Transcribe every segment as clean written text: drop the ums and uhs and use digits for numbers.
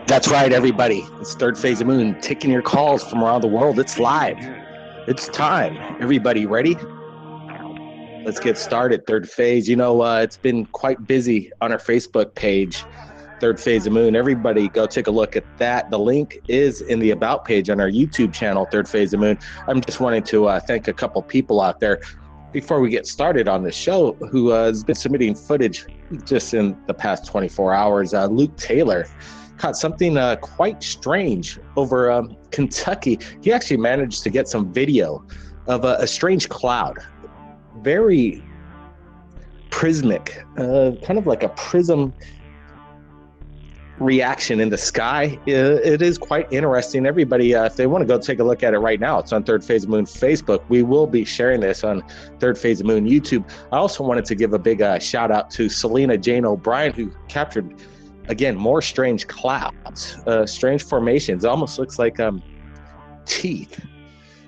That's right, everybody. It's third phase of moon, taking your calls from around the world. It's live. It's time. Everybody ready? Let's get started. Third phase. It's been quite busy on our Facebook page, third phase of moon. Everybody go take a look at that. The link is in the about page on our YouTube channel, third phase of moon. I'm just wanting to thank a couple people out there before we get started on the show who has been submitting footage just in the past 24 hours. Luke Taylor caught something quite strange over Kentucky. He actually managed to get some video of a strange cloud, very prismatic, kind of like a prism reaction in the sky. It is quite interesting. Everybody, if they want to go take a look at it right now, it's on Third Phase of Moon Facebook. We will be sharing this on Third Phase of Moon YouTube. I also wanted to give a big shout out to Selena Jane O'Brien, who captured, again, more strange clouds, strange formations. It almost looks like teeth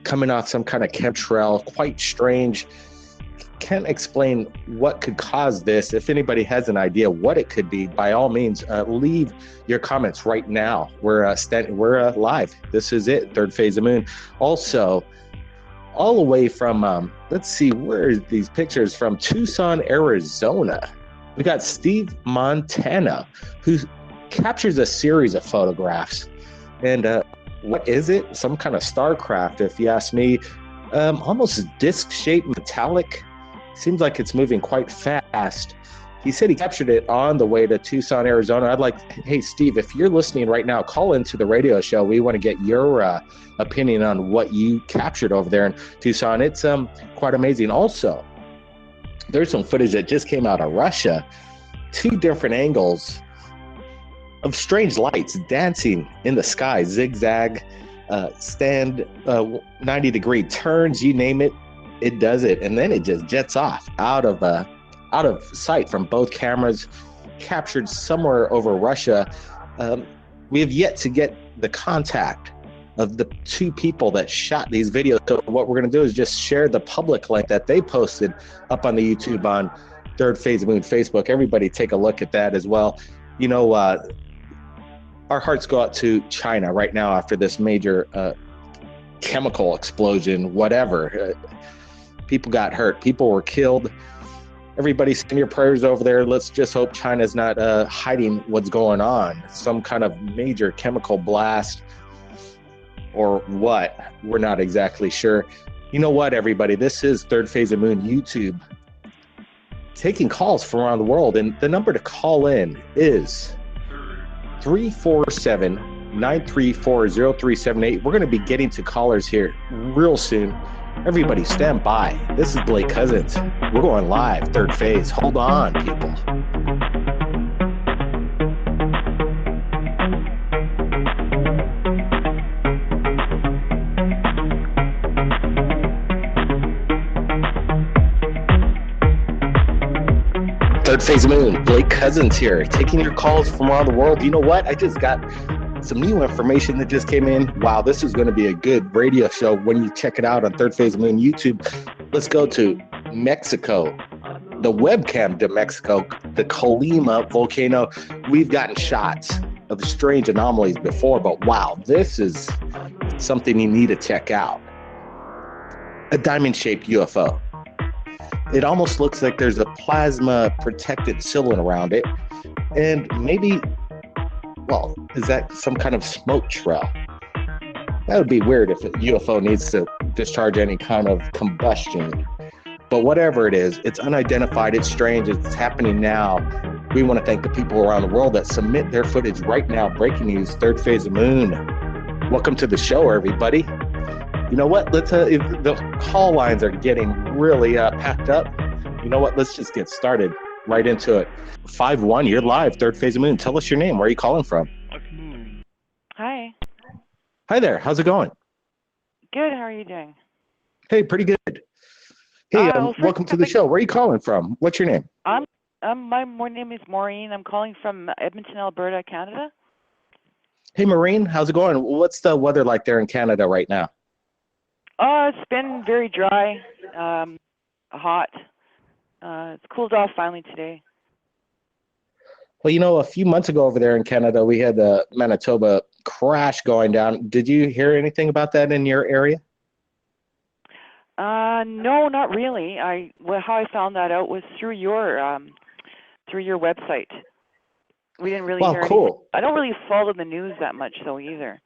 coming off some kind of chemtrail. Quite strange. Can't explain what could cause this. If anybody has an idea what it could be, by all means, leave your comments right now. We're live. This is it, Third Phase of Moon. Also, all the way from, let's see, where are these pictures? From Tucson, Arizona. We got Steve Montana, who captures a series of photographs. And what is it? Some kind of starcraft, if you ask me. Almost disc-shaped metallic. Seems like it's moving quite fast. He said he captured it on the way to Tucson, Arizona. Hey, Steve, if you're listening right now, call into the radio show. We want to get your opinion on what you captured over there in Tucson. It's quite amazing. Also, there's some footage that just came out of Russia. 2 different angles of strange lights dancing in the sky, zigzag, 90-degree turns, you name it, it does it. And then it just jets off out of sight from both cameras, captured somewhere over Russia. We have yet to get the contact of the 2 people that shot these videos. So what we're going to do is just share the public link that they posted up on the YouTube on Third Phase of Moon Facebook. Everybody take a look at that as well. Our hearts go out to China right now after this major chemical explosion, whatever. People got hurt. People were killed. Everybody send your prayers over there. Let's just hope China's not hiding what's going on. Some kind of major chemical blast or what? We're not exactly sure. You know what, everybody? This is Third Phase of Moon YouTube, taking calls from around the world. And the number to call in is 347-934-0378. We're going to be getting to callers here real soon. Everybody stand by. This is Blake Cousins. We're going live, third phase. Hold on, people. Third Phase of Moon, Blake Cousins here, taking your calls from around the world. You know what? I just got some new information that just came in. Wow, this is going to be a good radio show when you check it out on Third Phase of Moon YouTube. Let's go to Mexico, the webcam to Mexico, the Colima volcano. We've gotten shots of strange anomalies before, but wow, this is something you need to check out. A diamond-shaped UFO. It almost looks like there's a plasma protected ceiling around it. And maybe, well, is that some kind of smoke trail? That would be weird if a UFO needs to discharge any kind of combustion. But whatever it is, it's unidentified, it's strange, it's happening now. We want to thank the people around the world that submit their footage right now. Breaking news, Third Phase of Moon. Welcome to the show, everybody. You know what? Let's if the call lines are getting really packed up. You know what? Let's just get started right into it. 5-1, you're live, Third Phase of Moon. Tell us your name. Where are you calling from? Hi. Hi there. How's it going? Good. How are you doing? Hey, pretty good. Hey, welcome to the show. Where are you calling from? What's your name? My name is Maureen. I'm calling from Edmonton, Alberta, Canada. Hey, Maureen. How's it going? What's the weather like there in Canada right now? It's been very dry, hot. It's cooled off finally today. Well, a few months ago over there in Canada, we had the Manitoba crash going down. Did you hear anything about that in your area? No, not really. How I found that out was through your website. We didn't really Well, hear anything. cool. I don't really follow the news that much though either.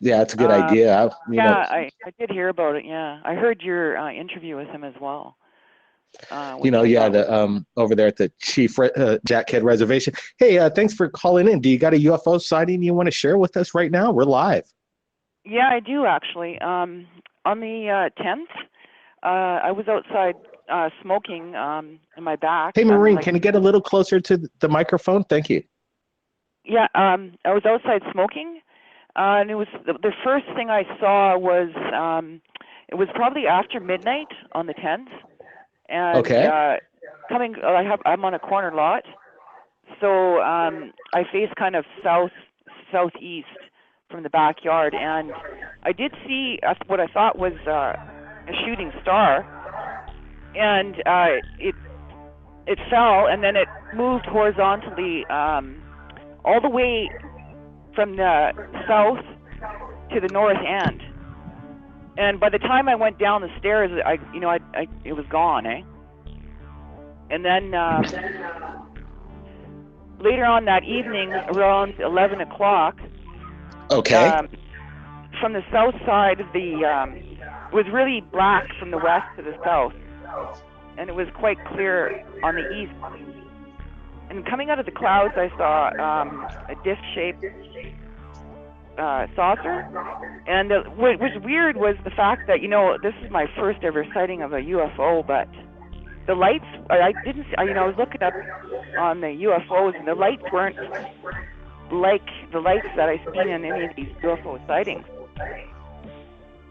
Yeah, it's a good Um, idea. yeah, I did hear about it. Yeah, I heard your interview with him as well, which I yeah, thought was. the over there at the Chief Jack Head Reservation. Hey, thanks for calling in. Do you got a UFO sighting you want to share with us right now? We're live. Yeah, I do actually. On the 10th, I was outside smoking in my back. Hey, I'm Maureen, like, can you get a little closer to the microphone? Thank you. yeah, I was outside smoking, and it was the first thing I saw was it was probably after midnight on the 10th, and Okay. I'm on a corner lot, so I face kind of southeast from the backyard, and I did see what I thought was a shooting star, and it fell, and then it moved horizontally all the way from the south to the north end. And by the time I went down the stairs, it was gone, eh? And then later on that evening, around 11 o'clock, Okay. from the south side of it was really black from the west to the south, and it was quite clear on the east. And coming out of the clouds, I saw a disc-shaped saucer. And what was weird was the fact that, this is my first ever sighting of a UFO, but the lights, I didn't, I was looking up on the UFOs, and the lights weren't like the lights that I've seen in any of these UFO sightings.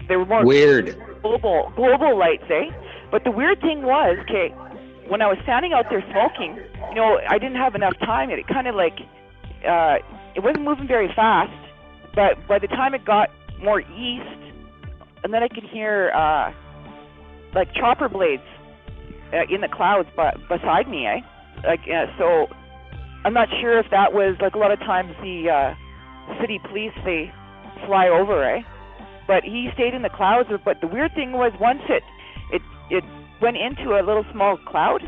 They were more weird, global lights, eh? But the weird thing was, when I was standing out there smoking, I didn't have enough time. It kind of it wasn't moving very fast, but by the time it got more east, and then I could hear like chopper blades in the clouds beside me, eh? So I'm not sure if that was, like, a lot of times the city police, they fly over, eh? But he stayed in the clouds. But the weird thing was, once it went into a little small cloud,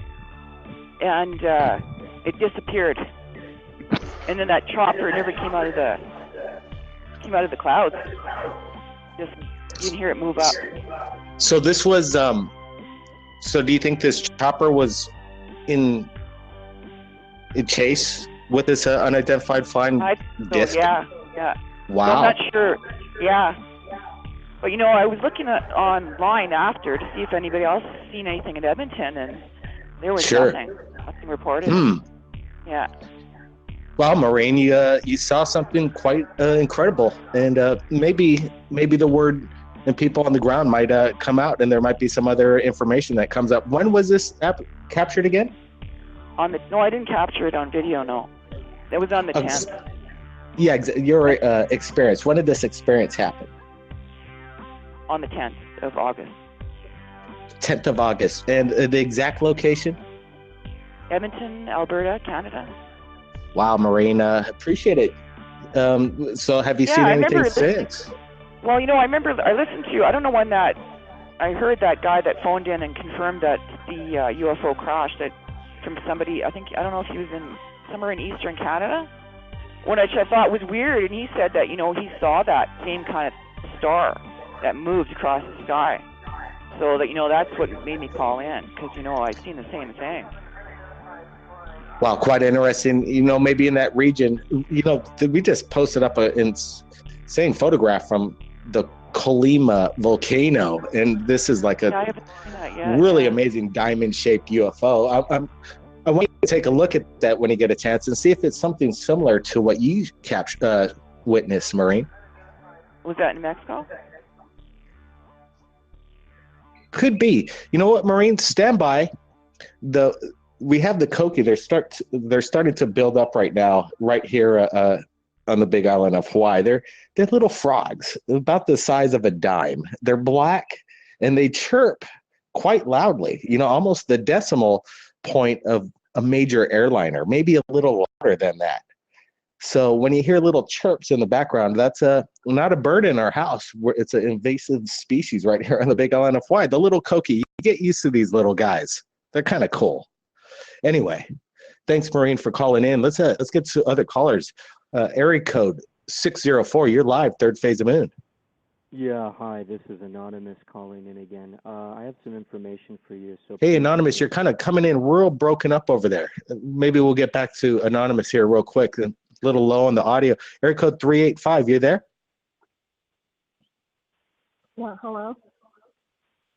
and it disappeared. And then that chopper never came out of the clouds. Just you didn't hear it move up. So this was so do you think this chopper was in chase with this unidentified flying disc? Yeah. Wow. So I'm not sure. Yeah. But I was looking online after to see if anybody else has seen anything in Edmonton, and there was nothing reported. Yeah. Well, Maureen, you saw something quite incredible, and maybe the word and people on the ground might come out, and there might be some other information that comes up. When was this captured again? No, I didn't capture it on video. No, it was on the 10th. Yeah, your experience. When did this experience happen? On the 10th of August. 10th of August, and the exact location? Edmonton, Alberta, Canada. Wow, Maureen, appreciate it. So have you seen anything since? Well, I remember I listened to, I don't know when I heard that guy that phoned in and confirmed that the UFO crashed from somebody, I don't know if he was somewhere in eastern Canada, which I thought was weird, and he said that, he saw that same kind of star that moved across the sky. So that, that's what made me call in, because, I'd seen the same thing. Wow, quite interesting. Maybe in that region, we just posted up an insane photograph from the Colima volcano, and this is like a really amazing diamond-shaped UFO. I want you to take a look at that when you get a chance and see if it's something similar to what you witnessed, Maureen. Was that in Mexico? Could be. You know what, Maureen? Stand by. We have the Koki. They're starting to build up right now, right here on the big island of Hawaii. They're little frogs, about the size of a dime. They're black, and they chirp quite loudly. Almost the decimal point of a major airliner, maybe a little louder than that. So when you hear little chirps in the background, that's not a bird in our house. It's an invasive species right here on the Big Island of Hawaii. The little koki. You get used to these little guys. They're kind of cool. Anyway, thanks, Maureen, for calling in. Let's get to other callers. Area code 604. You're live. Third phase of moon. Yeah, hi. This is Anonymous calling in again. I have some information for you. So hey, Anonymous, you're kind of coming in real broken up over there. Maybe we'll get back to Anonymous here real quick. A little low on the audio. Area code 385, you there? Yeah, hello.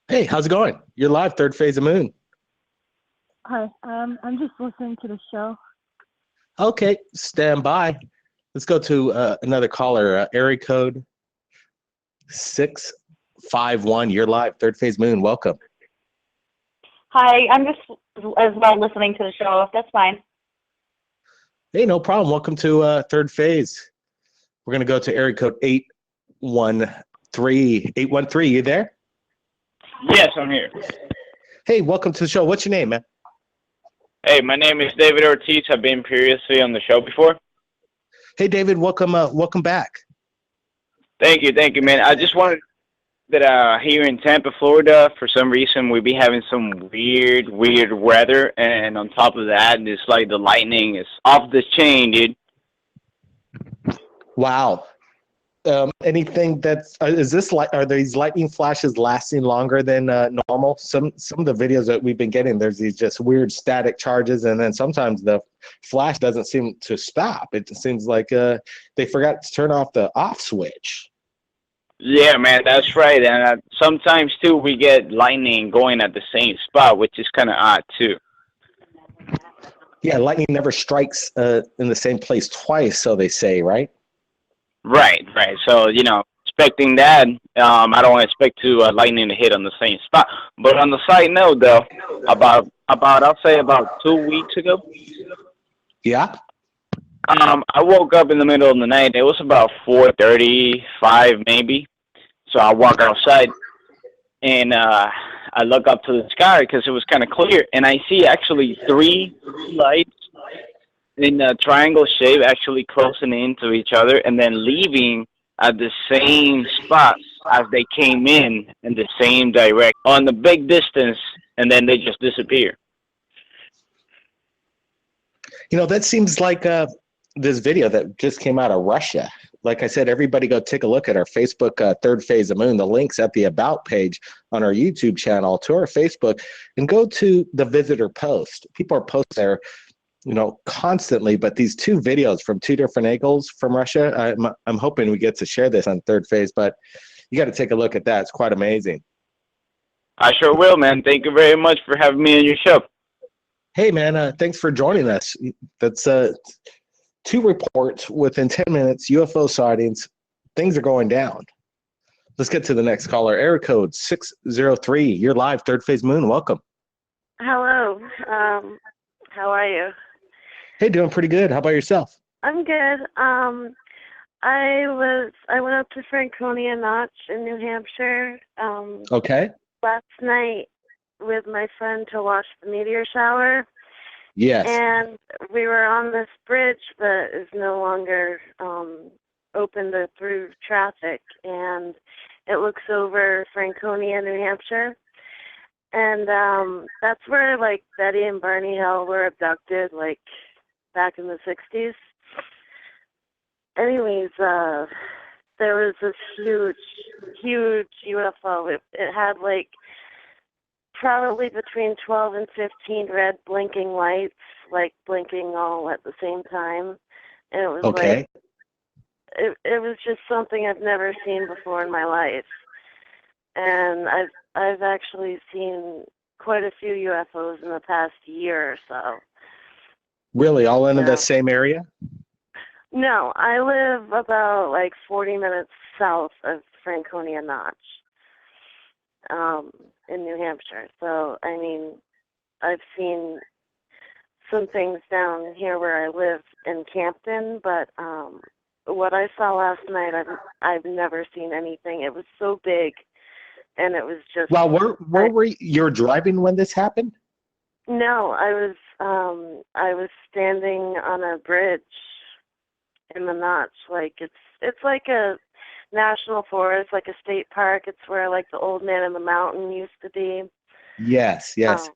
Hey, how's it going? You're live, third phase of moon. Hi, I'm just listening to the show. Okay, stand by. Let's go to another caller. Area code 651. You're live, third phase moon. Welcome. Hi, I'm just as well listening to the show. That's fine. Hey, no problem. Welcome to third phase. We're going to go to area code 813. 813, you there? Yes, I'm here. Hey, welcome to the show. What's your name, man? Hey, my name is David Ortiz. I've been previously on the show before. Hey, David, welcome back. Thank you, man. I just wanted that here in Tampa, Florida, for some reason, we be having some weird weather, and on top of that, it's like the lightning is off the chain, dude. Wow. Anything that's is this like, are these lightning flashes lasting longer than normal? Some of the videos that we've been getting, there's these just weird static charges, and then sometimes the flash doesn't seem to stop. It seems like they forgot to turn off the off switch. Yeah, man, that's right. And sometimes too, we get lightning going at the same spot, which is kind of odd too. Yeah, lightning never strikes in the same place twice, so they say, right? Right. So, expecting that, I don't expect to lightning to hit on the same spot. But on the side note, though, about I'll say about 2 weeks ago. Yeah. I woke up in the middle of the night. It was about 4:35 maybe. So I walk outside, and I look up to the sky because it was kind of clear, and I see actually 3 lights in a triangle shape actually closing into each other and then leaving at the same spot as they came in the same direction on the big distance, and then they just disappear. That seems like this video that just came out of Russia. Like I said, everybody go take a look at our Facebook Third Phase of Moon. The link's at the About page on our YouTube channel to our Facebook, and go to the visitor post. People are posting there, constantly, but these 2 videos from 2 different angles from Russia, I'm hoping we get to share this on Third Phase, but you got to take a look at that. It's quite amazing. I sure will, man. Thank you very much for having me on your show. Hey, man, thanks for joining us. That's 2 reports within 10 minutes, UFO sightings. Things are going down. Let's get to the next caller. Area code 603. You're live, Third Phase Moon. Welcome. Hello. How are you? Hey, doing pretty good. How about yourself? I'm good. I went up to Franconia Notch in New Hampshire. Okay. Last night with my friend to watch the meteor shower. Yes. And we were on this bridge that is no longer open through traffic, and it looks over Franconia, New Hampshire. And that's where, Betty and Barney Hill were abducted, back in the 60s. Anyways, there was this huge UFO. It had, probably between 12 and 15 red blinking lights, blinking all at the same time. And it was okay. It was just something I've never seen before in my life. And I've actually seen quite a few UFOs in the past year or so. Really? All in the same area? No, I live about 40 minutes south of Franconia Notch. In New Hampshire. So, I've seen some things down here where I live in Campton, but what I saw last night, I've never seen anything. It was so big, and it was just... Well, where were you? You were driving when this happened? No, I was standing on a bridge in the Notch. Like it's like a national forest, like a state park. It's where like the old man in the mountain used to be. Yes, yes. Um,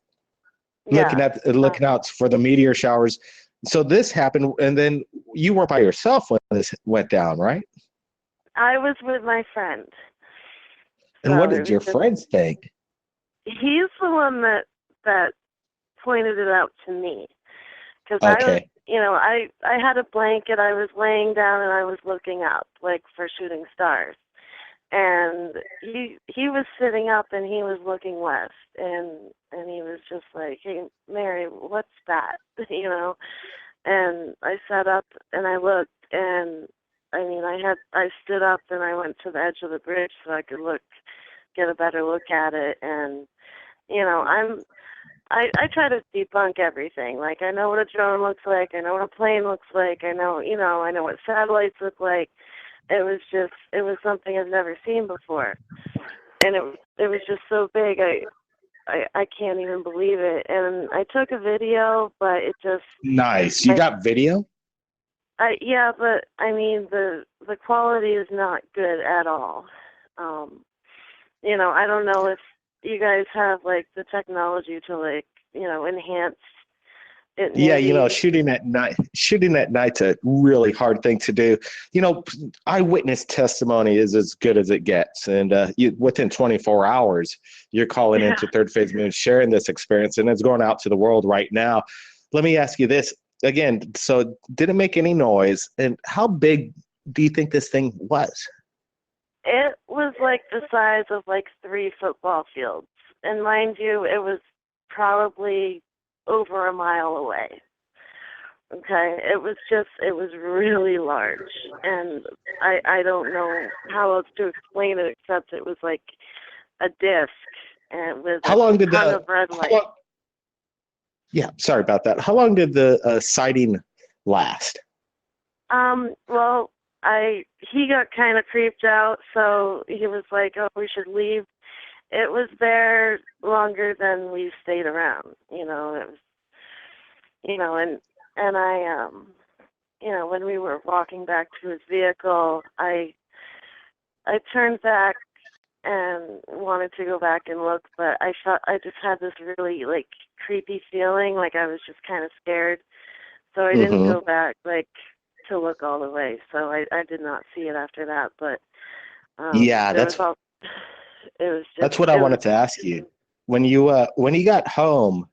yeah. Looking out for the meteor showers. So this happened, and then you weren't by yourself when this went down, right? I was with my friend. And what So did your friends think? he's the one that pointed it out to me, because I was, Okay. I had a blanket. I was laying down and I was looking up, like for shooting stars. And he was sitting up and he was looking west, and he was just like, "Hey, Mary, what's that?" And I sat up and I looked, and I stood up and I went to the edge of the bridge so I could get a better look at it. And I try to debunk everything. Like, I know what a drone looks like, I know what a plane looks like, I know what satellites look like. It was something I've never seen before, and it was just so big. I can't even believe it. And I took a video, but it just Nice. You got video? yeah, but I mean the quality is not good at all. I don't know if you guys have like the technology to like enhance it. Yeah, Maybe. shooting at night's a really hard thing to do. Eyewitness testimony is as good as it gets, and within 24 hours, you're calling Yeah. into Third Phase Moon, sharing this experience, and it's going out to the world right now. Let me ask you this again. So, did it make any noise, and how big do you think this thing was? It was like the size of like 3 football fields, and mind you, it was probably over a mile away. Okay, it was really large, and I don't know how else to explain it except it was like a disc and with How long did ton of red light. Yeah, sorry about that. How long did the sighting last? Well, he got kind of creeped out, so he was like, "Oh, we should leave." It was there longer than we stayed around. It was, and I, when we were walking back to his vehicle, I turned back and wanted to go back and look, but I just had this really like creepy feeling, like I was just kind of scared, so I didn't go back like to look all the way. So I did not see it after that, but Yeah, it was just, that's what I wanted to ask you. When you got home,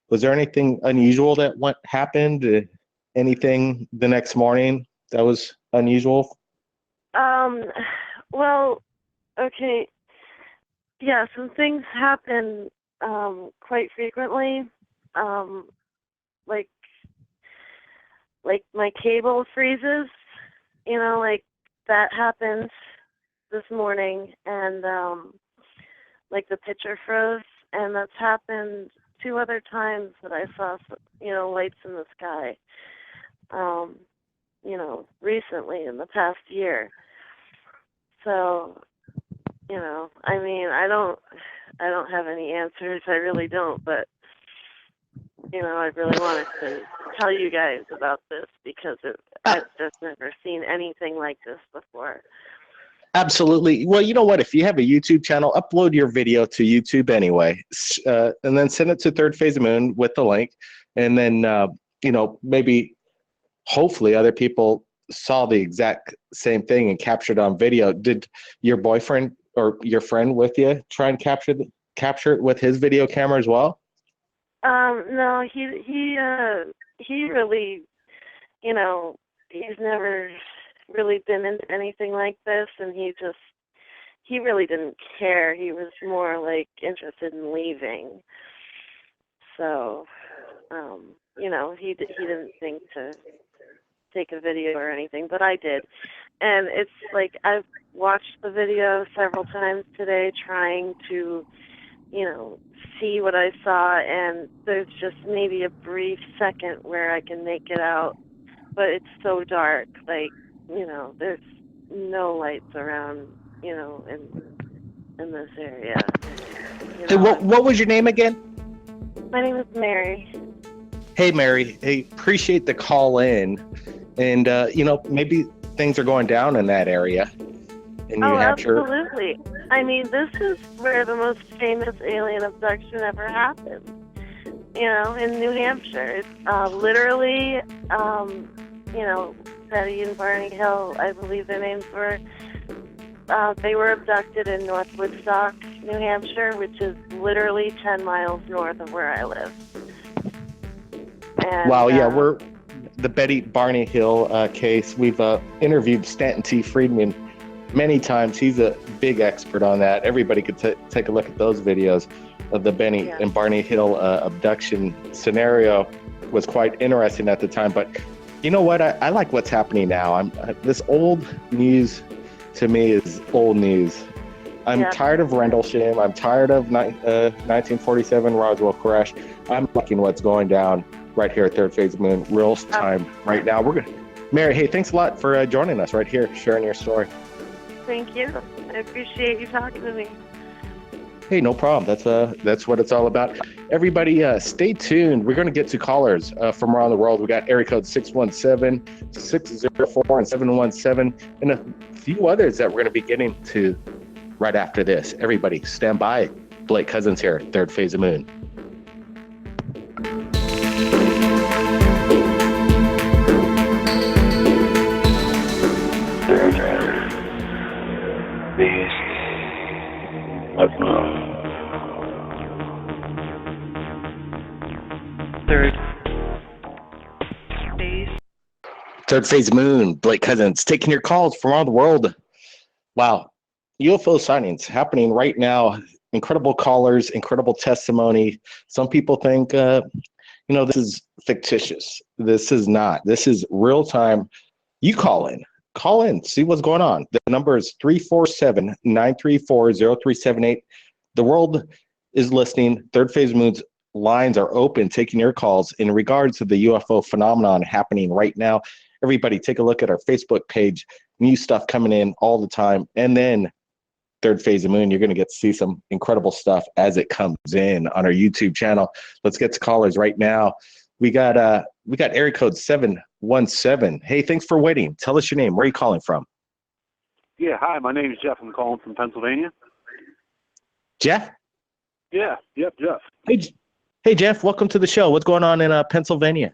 was there anything unusual that happened? Anything the next morning that was unusual? Well, okay, yeah, some things happen quite frequently. Like my cable freezes, like that happens this morning, and like the picture froze, and that's happened 2 other times that I saw lights in the sky recently in the past year. So I mean, I don't have any answers, I really don't, but I really wanted to tell you guys about this because I've just never seen anything like this before. Absolutely. Well, you know what? If you have a YouTube channel, upload your video to YouTube anyway, and then send it to Third Phase Moon with the link. And then, maybe hopefully other people saw the exact same thing and captured on video. Did your boyfriend or your friend with you try and capture it with his video camera as well? No, he really, he's never really been into anything like this, and he really didn't care. He was more like interested in leaving. So, he didn't think to take a video or anything, but I did. And it's like I've watched the video several times today trying to, see what I saw, and there's just maybe a brief second where I can make it out, but it's so dark, like, there's no lights around, in this area. Hey, what was your name again? My name is Mary. Hey, Mary. Hey, appreciate the call in. And, maybe things are going down in that area in New Oh, Hampshire. absolutely. I mean, this is where the most famous alien abduction ever happened. In New Hampshire. It's literally, Betty and Barney Hill, I believe their names were. They were abducted in North Woodstock, New Hampshire, which is literally 10 miles north of where I live. And, Wow, yeah, we're the Betty Barney Hill case. We've interviewed Stanton T. Friedman many times. He's a big expert on that. Everybody could take a look at those videos of the Benny and Barney Hill abduction scenario. Was quite interesting at the time. But you know what? I like what's happening now. This old news to me is old news. I'm tired of Rendlesham. I'm tired of 1947 Roswell crash. I'm liking what's going down right here at Third Phase of the Moon, real time right now. Mary, hey, thanks a lot for joining us right here, sharing your story. Thank you. I appreciate you talking to me. Hey, no problem. That's what it's all about. Everybody, stay tuned. We're going to get to callers from around the world. We got area code 617, 604, and 717, and a few others that we're going to be getting to right after this. Everybody, stand by. Blake Cousins here, Third Phase of the Moon. Third Phase Moon, Blake Cousins, taking your calls from around the world. Wow. UFO sightings happening right now. Incredible callers, incredible testimony. Some people think, this is fictitious. This is not. This is real time. You call in, see what's going on. The number is 347-934-0378. The world is listening. Third Phase Moon's lines are open, taking your calls in regards to the UFO phenomenon happening right now. Everybody take a look at our Facebook page. New stuff coming in all the time. And then Third Phase of Moon, you're going to get to see some incredible stuff as it comes in on our YouTube channel. Let's get to callers right now. We got area code 717. Hey, thanks for waiting. Tell us your name. Where are you calling from? Yeah, hi, my name is Jeff. I'm calling from Pennsylvania. Jeff? Yeah, yep, Jeff. Hey, Jeff, welcome to the show. What's going on in Pennsylvania?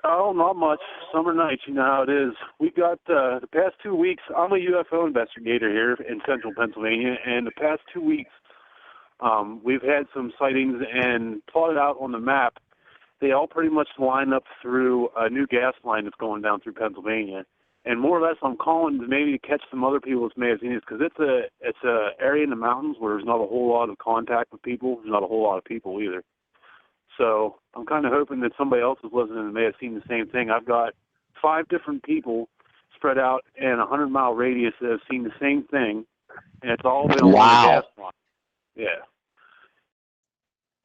Oh, not much. Summer nights, you know how it is. We got the past 2 weeks, I'm a UFO investigator here in central Pennsylvania, and the past 2 weeks we've had some sightings, and plotted out on the map, they all pretty much line up through a new gas line that's going down through Pennsylvania. And more or less, I'm calling to maybe catch some other people that may have seen this, because it's a area in the mountains where there's not a whole lot of contact with people. There's not a whole lot of people either. So I'm kind of hoping that somebody else is listening and may have seen the same thing. I've got 5 different people spread out in a 100-mile radius that have seen the same thing, and it's all been on the gas line. Yeah.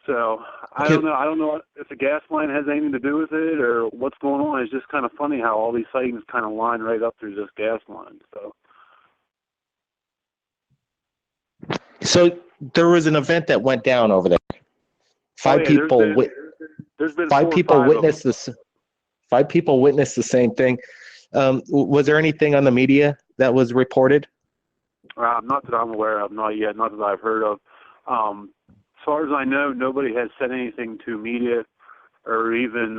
So I don't know. I don't know if the gas line has anything to do with it or what's going on. It's just kind of funny how all these sightings kind of line right up through this gas line. So there was an event that went down over there. Five people witnessed this. 5 people witnessed the same thing. Was there anything on the media that was reported? Not that I'm aware of, not yet, not that I've heard of. As far as I know, nobody has said anything to media or even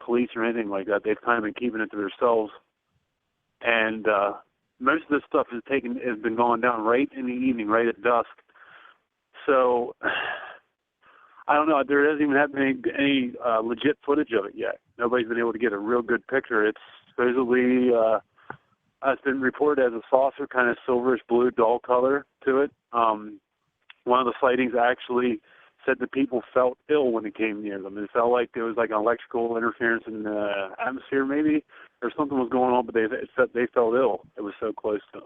police or anything like that. They've kind of been keeping it to themselves. And most of this stuff has been going down right in the evening, right at dusk. So I don't know. There hasn't even been any legit footage of it yet. Nobody's been able to get a real good picture. It's supposedly it's been reported as a saucer, kind of silverish blue, dull color to it. One of the sightings actually said that people felt ill when it came near them. It felt like there was like an electrical interference in the atmosphere, maybe, or something was going on. But they felt ill. It was so close to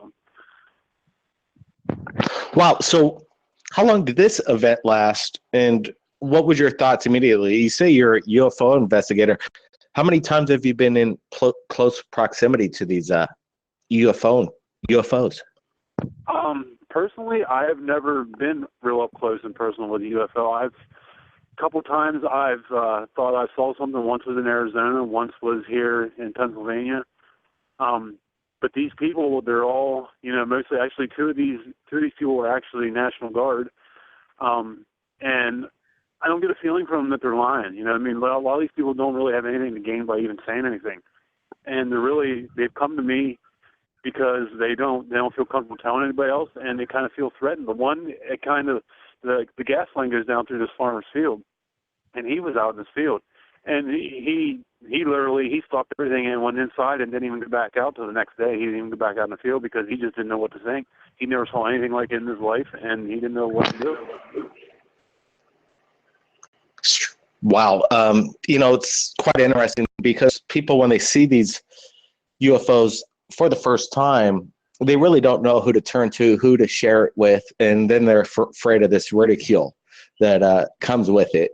them. Wow. So, how long did this event last? And what was your thoughts immediately? You say you're a UFO investigator. How many times have you been in close proximity to these UFOs? Personally, I have never been real up close and personal with a UFO. couple times I've thought I saw something. Once was in Arizona, once was here in Pennsylvania. But these people, they're all, mostly actually two of these people are actually National Guard. And I don't get a feeling from them that they're lying. I mean, a lot of these people don't really have anything to gain by even saying anything. And they've come to me because they don't feel comfortable telling anybody else, and they kind of feel threatened. But one, the gas line goes down through this farmer's field, and he was out in his field, and he literally stopped everything and went inside and didn't even go back out till the next day. He didn't even go back out in the field because he just didn't know what to think. He never saw anything like it in his life, and he didn't know what to do. Wow. It's quite interesting because people, when they see these UFOs for the first time, they really don't know who to turn to, who to share it with, and then they're afraid of this ridicule that comes with it.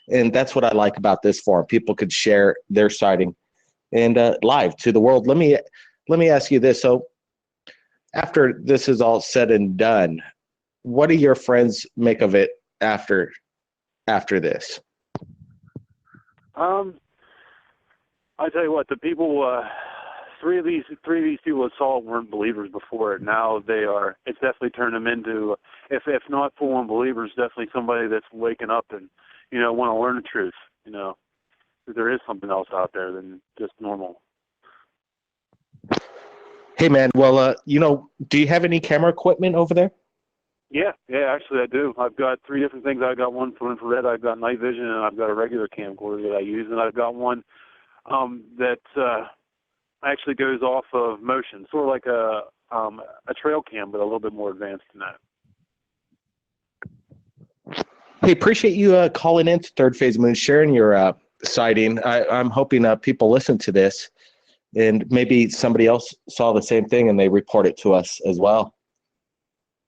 And that's what I like about this forum. People could share their sighting and live to the world. Let me ask you this. So after this is all said and done, what do your friends make of it after this? I tell you what, the people, three of these people that saw it weren't believers before it. Now they are. It's definitely turned them into, if not full-on believers, definitely somebody that's waking up and want to learn the truth. That there is something else out there than just normal. Hey man, well, do you have any camera equipment over there? Yeah, actually I do. I've got 3 different things. I've got one for infrared, I've got night vision, and I've got a regular camcorder that I use, and I've got one that actually goes off of motion, sort of like a trail cam, but a little bit more advanced than that. Hey, appreciate you calling in to Third Phase Moon, sharing your sighting. I'm hoping people listen to this, and maybe somebody else saw the same thing and they report it to us as well.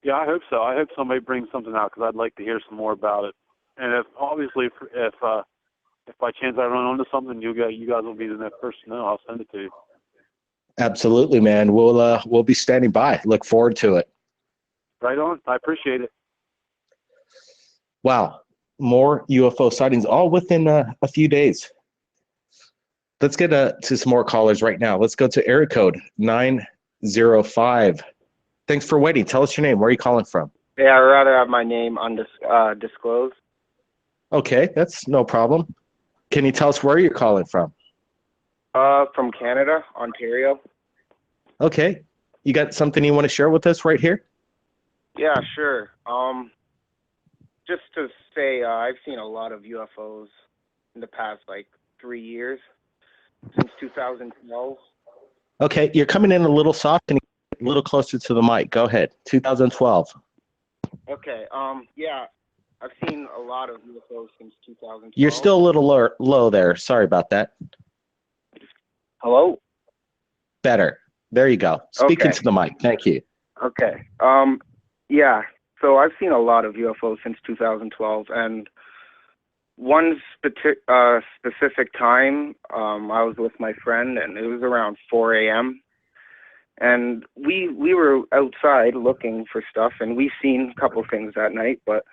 Yeah, I hope so. I hope somebody brings something out because I'd like to hear some more about it. And if by chance I run into something, you guys will be the next person to know. I'll send it to you. Absolutely, man. We'll be standing by. Look forward to it. Right on. I appreciate it. Wow, more UFO sightings, all within a few days. Let's get to some more callers right now. Let's go to area code 905. Thanks for waiting. Tell us your name. Where are you calling from? Yeah, I'd rather have my name undisclosed. Okay, that's no problem. Can you tell us where you're calling from? From Canada, Ontario. Okay. You got something you want to share with us right here? Yeah, sure. Just to say, I've seen a lot of UFOs in the past, 3 years, since 2012. Okay, you're coming in a little soft and a little closer to the mic. Go ahead. 2012. Okay. Yeah, I've seen a lot of UFOs since 2012. You're still a little low there. Sorry about that. Hello? Better. There you go. Speaking to the mic. Thank you. Okay. Yeah. So I've seen a lot of UFOs since 2012, and one specific time, I was with my friend, and it was around 4 a.m. And we were outside looking for stuff, and we seen a couple things that night, but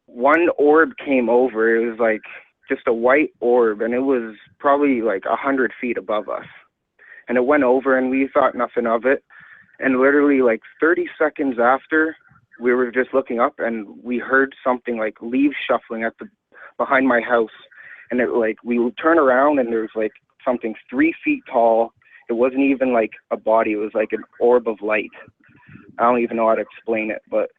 one orb came over. It was just a white orb, and it was probably 100 feet above us. And it went over, and we thought nothing of it. And literally 30 seconds after, we were just looking up, and we heard something leaves shuffling behind my house. And it we turn around, and there's something 3 feet tall. It wasn't even a body. It was an orb of light. I don't even know how to explain it, but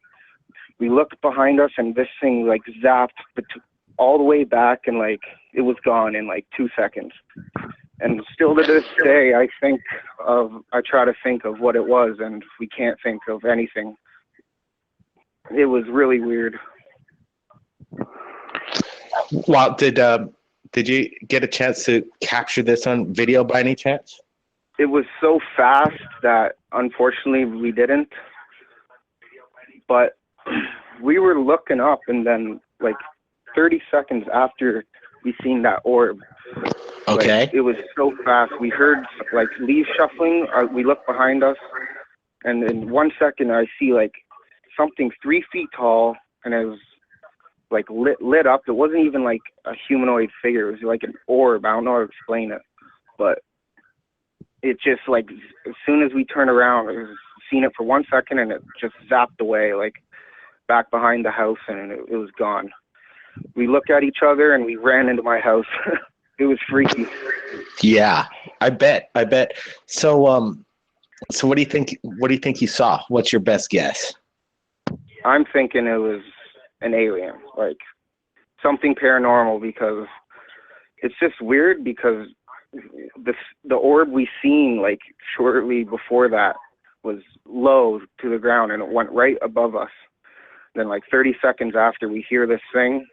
we looked behind us, and this thing zapped all the way back, and it was gone in 2 seconds. And still to this day, I try to think of what it was, and we can't think of anything. It was really weird. Wow, did you get a chance to capture this on video by any chance? It was so fast that unfortunately we didn't. But we were looking up, and then 30 seconds after we seen that orb, okay, it was so fast. We heard leaves shuffling. We looked behind us, and in 1 second I see something 3 feet tall, and it was like lit up. It wasn't even like a humanoid figure. It was like an orb. I don't know how to explain it, but it just like as soon as we turned around, it was seen it for 1 second and it just zapped away, like back behind the house, and it was gone. We looked at each other and we ran into my house. It was freaky. Yeah, I bet. So, so what do you think? What do you think you saw? What's your best guess? I'm thinking it was an alien, like something paranormal, because it's just weird because the orb we seen like shortly before that was low to the ground and it went right above us. Then like 30 seconds after, we hear this thing.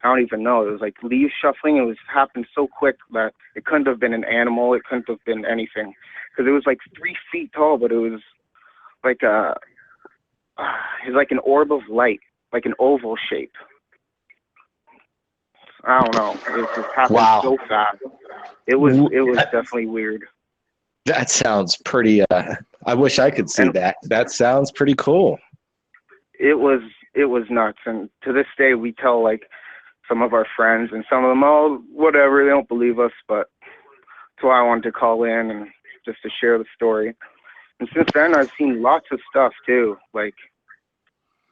I don't even know. It was like leaves shuffling. It happened so quick that it couldn't have been an animal. It couldn't have been anything, because it was like 3 feet tall, but it was like it was like an orb of light, like an oval shape. I don't know. It just happened so fast. It was definitely weird. That sounds pretty. I wish I could see that. That sounds pretty cool. It was nuts, and to this day we tell like some of our friends, and some of them, oh, whatever, they don't believe us, but that's why I wanted to call in and just to share the story. And since then, I've seen lots of stuff too, like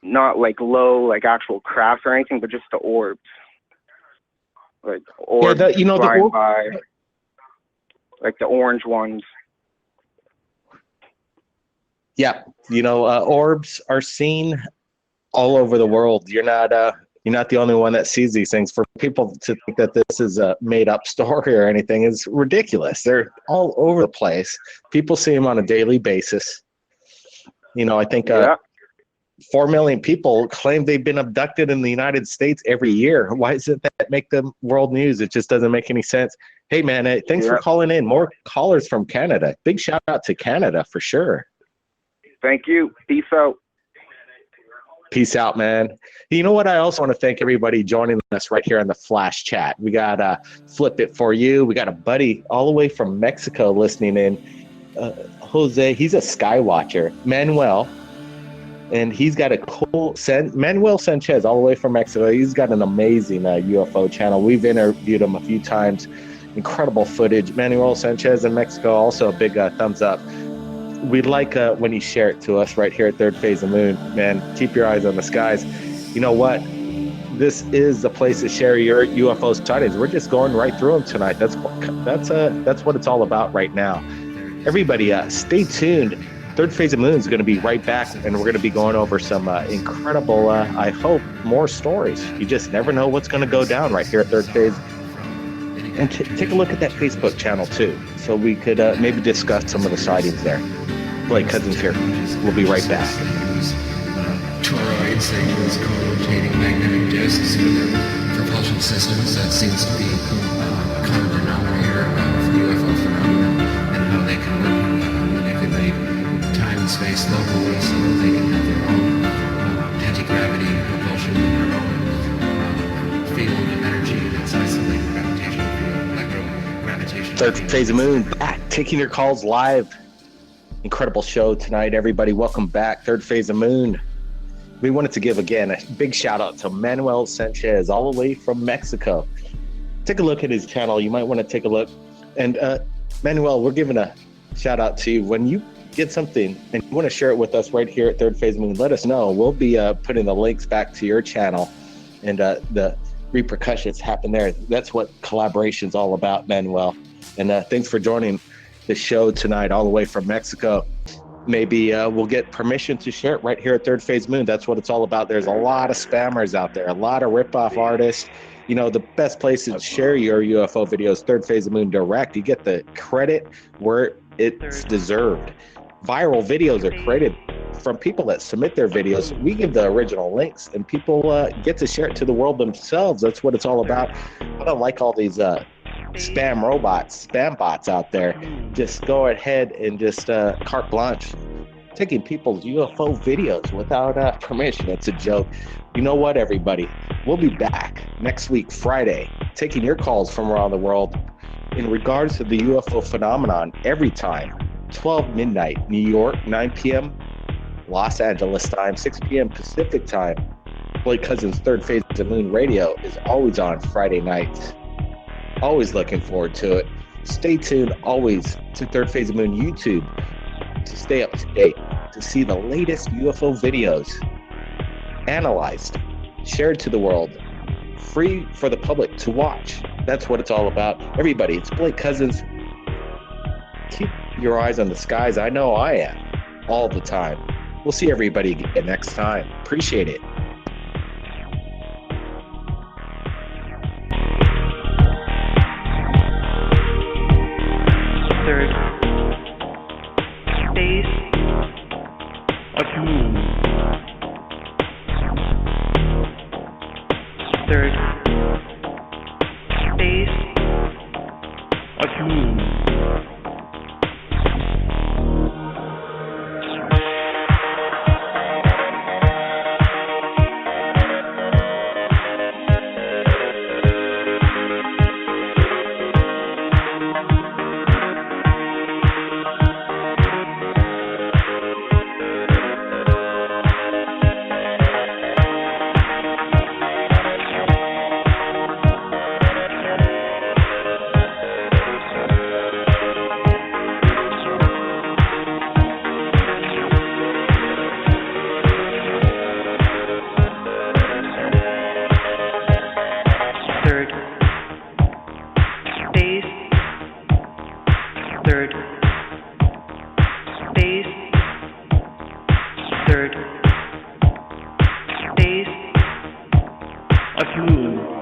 not like low, like actual craft or anything, but just the orbs, like orbs flying by, like the orange ones. Yeah, orbs are seen all over the world. You're not the only one that sees these things. For people to think that this is a made-up story or anything is ridiculous. They're all over the place. People see them on a daily basis. I think 4 million people claim they've been abducted in the United States every year. Why does it that make them world news? It just doesn't make any sense. Hey, man, thanks for calling in. More callers from Canada. Big shout out to Canada for sure. Thank you. Peace out. Peace out, man. You know what? I also want to thank everybody joining us right here on the Flash Chat. We got Flip It For You. We got a buddy all the way from Mexico listening in. Jose, he's a sky watcher. Manuel, and he's got a cool Manuel Sanchez all the way from Mexico. He's got an amazing UFO channel. We've interviewed him a few times. Incredible footage. Manuel Sanchez in Mexico, also a big thumbs up. We'd like when you share it to us right here at Third Phase of Moon. Man, keep your eyes on the skies. You know what? This is the place to share your UFO sightings. We're just going right through them tonight. That's what it's all about right now. Everybody, stay tuned. Third Phase of Moon is going to be right back, and we're going to be going over some incredible, I hope, more stories. You just never know what's going to go down right here at Third Phase. And take a look at that Facebook channel, too, so we could maybe discuss some of the sightings there. Blake Cousins here. We'll be right back. Toroids, they use co-rotating magnetic disks for their propulsion systems. That seems to be a common denominator of UFO phenomena, and how they can manipulate time and space locally so that they can have their own anti-gravity propulsion, their own field of energy that's isolated gravitational field, electrogravitational. Third Phase of Moon back, taking your calls live. Incredible show tonight, everybody. Welcome back. Third Phase of Moon. We wanted to give, again, a big shout out to Manuel Sanchez, all the way from Mexico. Take a look at his channel. You might want to take a look. And Manuel, we're giving a shout out to you. When you get something and you want to share it with us right here at Third Phase of Moon, let us know. We'll be putting the links back to your channel, and the repercussions happen there. That's what collaboration's all about, Manuel. And thanks for joining the show tonight all the way from Mexico. Maybe we'll get permission to share it right here at Third Phase Moon. That's what it's all about. There's a lot of spammers out there, a lot of rip-off artists. The best place to share your UFO videos, Third Phase of Moon Direct. You get the credit where it's deserved. Viral videos are created from people that submit their videos. We give the original links, and people get to share it to the world themselves. That's what it's all about. I don't like all these spam bots out there. Just go ahead and just carte blanche taking people's UFO videos without permission. It's a joke. You know what, everybody? We'll be back next week, Friday, taking your calls from around the world in regards to the UFO phenomenon every time. 12 midnight, New York, 9 p.m. Los Angeles time, 6 p.m. Pacific time. Blake Cousins' Third Phase of Moon Radio is always on Friday nights. Always looking forward to it. Stay tuned always to Third Phase of Moon YouTube to stay up to date, to see the latest UFO videos analyzed, shared to the world, free for the public to watch. That's what it's all about. Everybody, it's Blake Cousins. Keep your eyes on the skies. I know I am all the time. We'll see everybody again next time. Appreciate it. Third phase of moon. Third phase of moon. Third phase. Third phase. Third phase of moon.